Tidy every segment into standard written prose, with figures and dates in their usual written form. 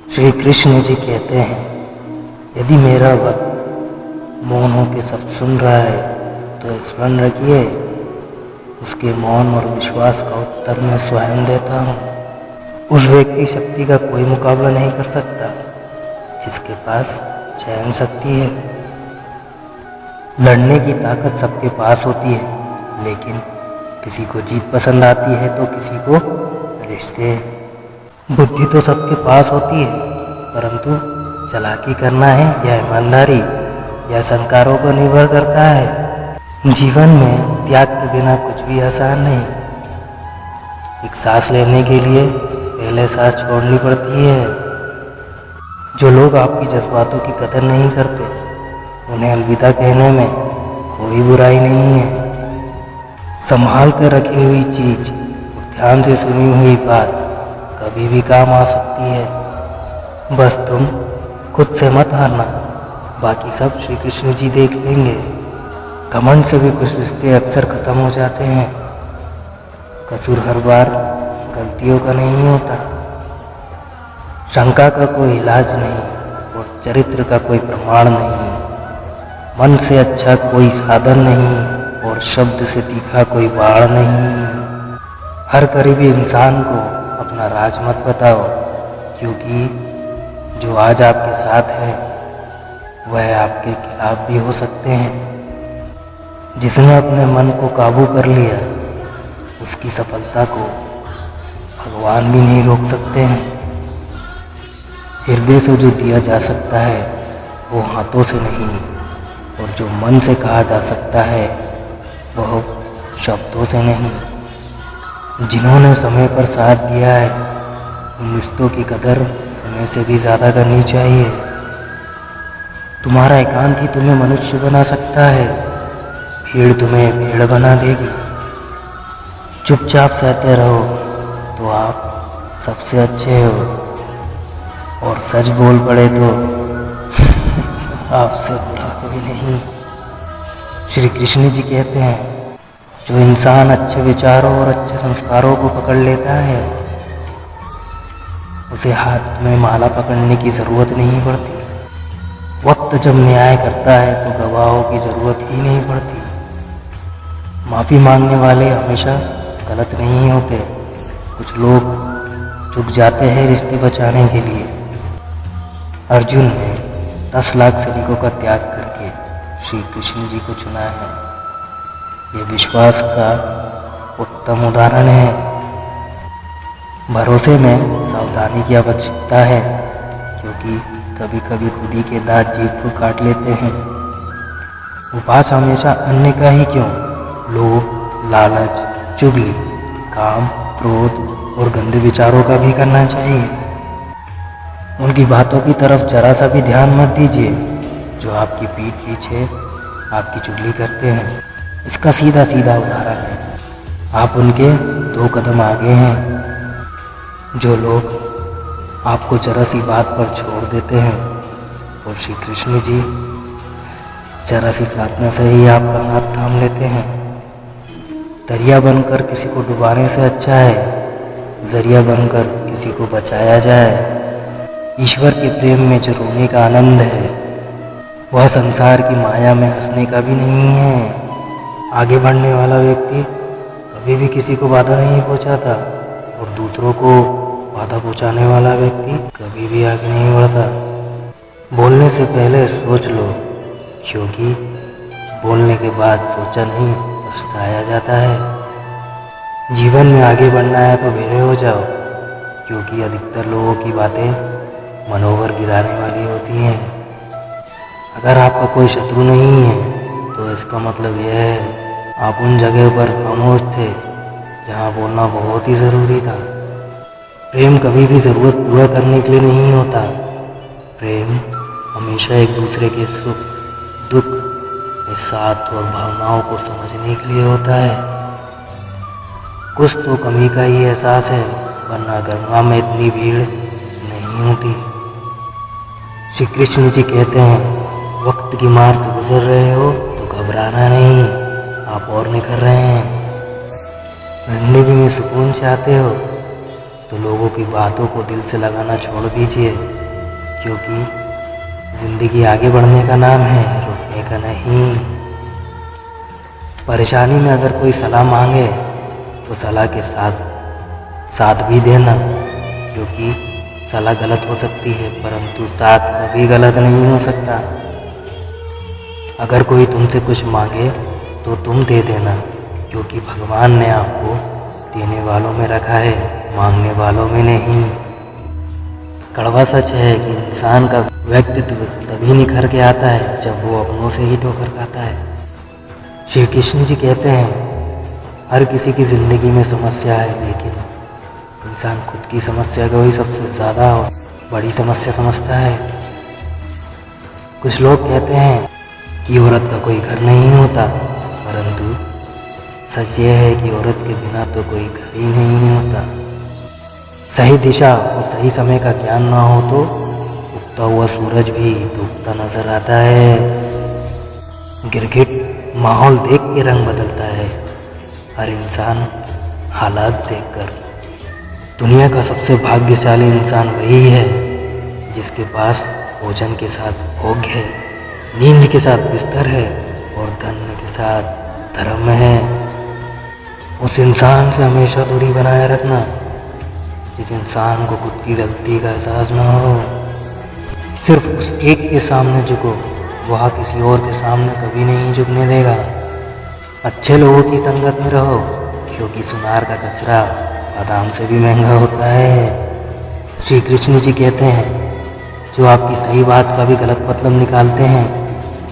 श्री कृष्ण जी कहते हैं, यदि मेरा भक्त मौन हो के सब सुन रहा है तो स्मरण रखिए, उसके मौन और विश्वास का उत्तर मैं स्वयं देता हूँ। उस व्यक्ति शक्ति का कोई मुकाबला नहीं कर सकता जिसके पास चयन शक्ति है। लड़ने की ताकत सबके पास होती है, लेकिन किसी को जीत पसंद आती है तो किसी को रिश्ते। बुद्धि तो सबके पास होती है, परंतु चालाकी करना है या ईमानदारी या संस्कारों पर निर्भर करता है। जीवन में त्याग के बिना कुछ भी आसान नहीं। एक सांस लेने के लिए पहले सांस छोड़नी पड़ती है। जो लोग आपकी जज्बातों की कदर नहीं करते, उन्हें अलविदा कहने में कोई बुराई नहीं है। संभाल कर रखी हुई चीज और ध्यान से सुनी हुई बात कभी भी काम आ सकती है। बस तुम खुद से मत हारना, बाकी सब श्री कृष्ण जी देख लेंगे। घमंड से भी कुछ रिश्ते अक्सर खत्म हो जाते हैं। कसूर हर बार गलतियों का नहीं होता। शंका का कोई इलाज नहीं और चरित्र का कोई प्रमाण नहीं। मन से अच्छा कोई साधन नहीं और शब्द से तीखा कोई बाण नहीं। हर करीबी इंसान को अपना राज मत बताओ, क्योंकि जो आज आपके साथ हैं वह आपके खिलाफ भी हो सकते हैं। जिसने अपने मन को काबू कर लिया, उसकी सफलता को भगवान भी नहीं रोक सकते हैं। हृदय से जो दिया जा सकता है वो हाथों से नहीं, और जो मन से कहा जा सकता है वह शब्दों से नहीं। जिन्होंने समय पर साथ दिया है, उन रिश्तों की कदर समय से भी ज़्यादा करनी चाहिए। तुम्हारा एकांत ही तुम्हें मनुष्य बना सकता है, भीड़ तुम्हें भेड़ बना देगी। चुपचाप सहते रहो तो आप सबसे अच्छे हो, और सच बोल पड़े तो आपसे बुरा कोई नहीं। श्री कृष्ण जी कहते हैं, जो इंसान अच्छे विचारों और अच्छे संस्कारों को पकड़ लेता है, उसे हाथ में माला पकड़ने की ज़रूरत नहीं पड़ती। वक्त जब न्याय करता है तो गवाहों की ज़रूरत ही नहीं पड़ती। माफ़ी मांगने वाले हमेशा गलत नहीं होते। कुछ लोग झुक जाते हैं रिश्ते बचाने के लिए। अर्जुन ने 10 लाख सैनिकों का त्याग करके श्री कृष्ण जी को चुना है। ये विश्वास का उत्तम उदाहरण है। भरोसे में सावधानी की आवश्यकता है, क्योंकि कभी कभी खुद ही के दांत जीभ को काट लेते हैं। उपवास हमेशा अन्य का ही क्यों, लोभ, लालच, चुगली, काम, क्रोध और गंदे विचारों का भी करना चाहिए। उनकी बातों की तरफ जरा सा भी ध्यान मत दीजिए जो आपकी पीठ पीछे आपकी चुगली करते हैं। इसका सीधा सीधा उदाहरण है, आप उनके 2 कदम आगे हैं। जो लोग आपको जरा सी बात पर छोड़ देते हैं, और श्री कृष्ण जी जरा सी प्रार्थना से ही आपका हाथ थाम लेते हैं। दरिया बनकर किसी को डुबाने से अच्छा है जरिया बनकर किसी को बचाया जाए। ईश्वर के प्रेम में जो रोने का आनंद है, वह संसार की माया में हंसने का भी नहीं है। आगे बढ़ने वाला व्यक्ति कभी भी किसी को बाधा नहीं पहुंचाता, और दूसरों को बाधा पहुंचाने वाला व्यक्ति कभी भी आगे नहीं बढ़ता। बोलने से पहले सोच लो, क्योंकि बोलने के बाद सोचा नहीं पछताया जाता है। जीवन में आगे बढ़ना है तो बेरे हो जाओ, क्योंकि अधिकतर लोगों की बातें मनोबल गिराने वाली होती हैं। अगर आपका कोई शत्रु नहीं है तो इसका मतलब यह है आप उन जगह पर खामोश थे जहाँ बोलना बहुत ही ज़रूरी था। प्रेम कभी भी ज़रूरत पूरा करने के लिए नहीं होता। प्रेम हमेशा एक दूसरे के सुख दुख में साथ और भावनाओं को समझने के लिए होता है। कुछ तो कमी का ही एहसास है, वरना गंगा में इतनी भीड़ नहीं होती। श्री कृष्ण जी कहते हैं, वक्त की मार से गुजर रहे हो तो घबराना नहीं, आप और निखर रहे हैं। जिंदगी में सुकून चाहते हो तो लोगों की बातों को दिल से लगाना छोड़ दीजिए। क्योंकि ज़िंदगी आगे बढ़ने का नाम है, रुकने का नहीं। परेशानी में अगर कोई सलाह मांगे तो सलाह के साथ भी देना, क्योंकि सलाह गलत हो सकती है परंतु साथ कभी गलत नहीं हो सकता। अगर कोई तुमसे कुछ मांगे तो तुम दे देना, क्योंकि भगवान ने आपको देने वालों में रखा है, मांगने वालों में नहीं। कड़वा सच है कि इंसान का व्यक्तित्व तभी निखर के आता है जब वो अपनों से ही ठोकर खाता है। श्री कृष्ण जी कहते हैं हर किसी की ज़िंदगी में समस्या है, लेकिन इंसान खुद की समस्या को ही सबसे ज़्यादा बड़ी समस्या समझता है। कुछ लोग कहते हैं कि औरत का कोई घर नहीं होता, परंतु सच ये है कि औरत के बिना तो कोई घर ही नहीं होता। सही दिशा और सही समय का ज्ञान ना हो तो उगता हुआ सूरज भी डूबता नजर आता है। गिरगिट माहौल देख के रंग बदलता है, हर इंसान हालात देखकर। दुनिया का सबसे भाग्यशाली इंसान वही है जिसके पास भोजन के साथ भोग्य है, नींद के साथ बिस्तर है और धन के साथ धर्म है। उस इंसान से हमेशा दूरी बनाए रखना जिस इंसान को खुद की गलती का एहसास ना हो। सिर्फ उस एक के सामने झुको, वह किसी और के सामने कभी नहीं झुकने देगा। अच्छे लोगों की संगत में रहो, क्योंकि सुनार का कचरा बादाम से भी महंगा होता है। श्री कृष्ण जी कहते हैं जो आपकी सही बात का भी गलत मतलब निकालते हैं,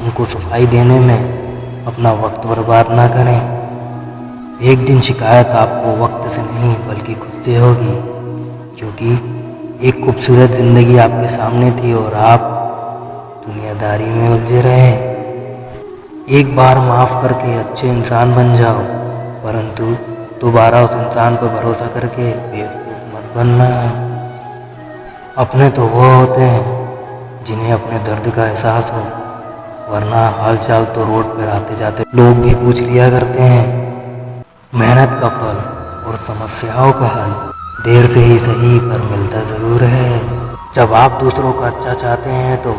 उनको सफाई देने में अपना वक्त बर्बाद ना करें। एक दिन शिकायत आपको वक्त से नहीं बल्कि खुद से होगी, क्योंकि एक खूबसूरत ज़िंदगी आपके सामने थी और आप दुनियादारी में उलझे रहे। एक बार माफ़ करके अच्छे इंसान बन जाओ, परंतु दोबारा उस इंसान पर भरोसा करके बेवकूफ़ मत बनना। अपने तो वो होते हैं जिन्हें अपने दर्द का एहसास हो, वरना हालचाल तो रोड पर आते जाते लोग भी पूछ लिया करते हैं। मेहनत का फल और समस्याओं का हल देर से ही सही पर मिलता ज़रूर है। जब आप दूसरों का अच्छा चाहते हैं तो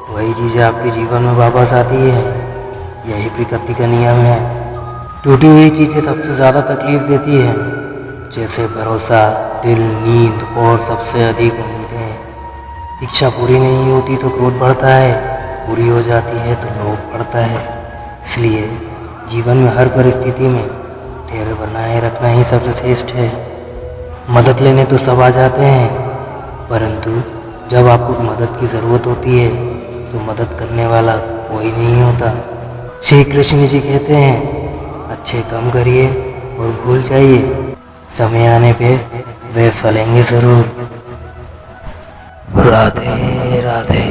वही चीज़ें आपके जीवन में वापस आती है। यही प्रकृति का नियम है। टूटी हुई चीज़ें सबसे ज़्यादा तकलीफ देती है, जैसे भरोसा, दिल, नींद और सबसे अधिक उम्मीदें। इच्छा पूरी नहीं होती तो क्रोध बढ़ता है, पूरी हो जाती है तो लोभ बढ़ता है। इसलिए जीवन में हर परिस्थिति में धैर्य बनाए रखना ही सबसे श्रेष्ठ है। मदद लेने तो सब आ जाते हैं, परंतु जब आपको मदद की ज़रूरत होती है तो मदद करने वाला कोई नहीं होता। श्री कृष्ण जी कहते हैं अच्छे काम करिए और भूल जाइए, समय आने पे वे फलेंगे ज़रूर। राधे राधे।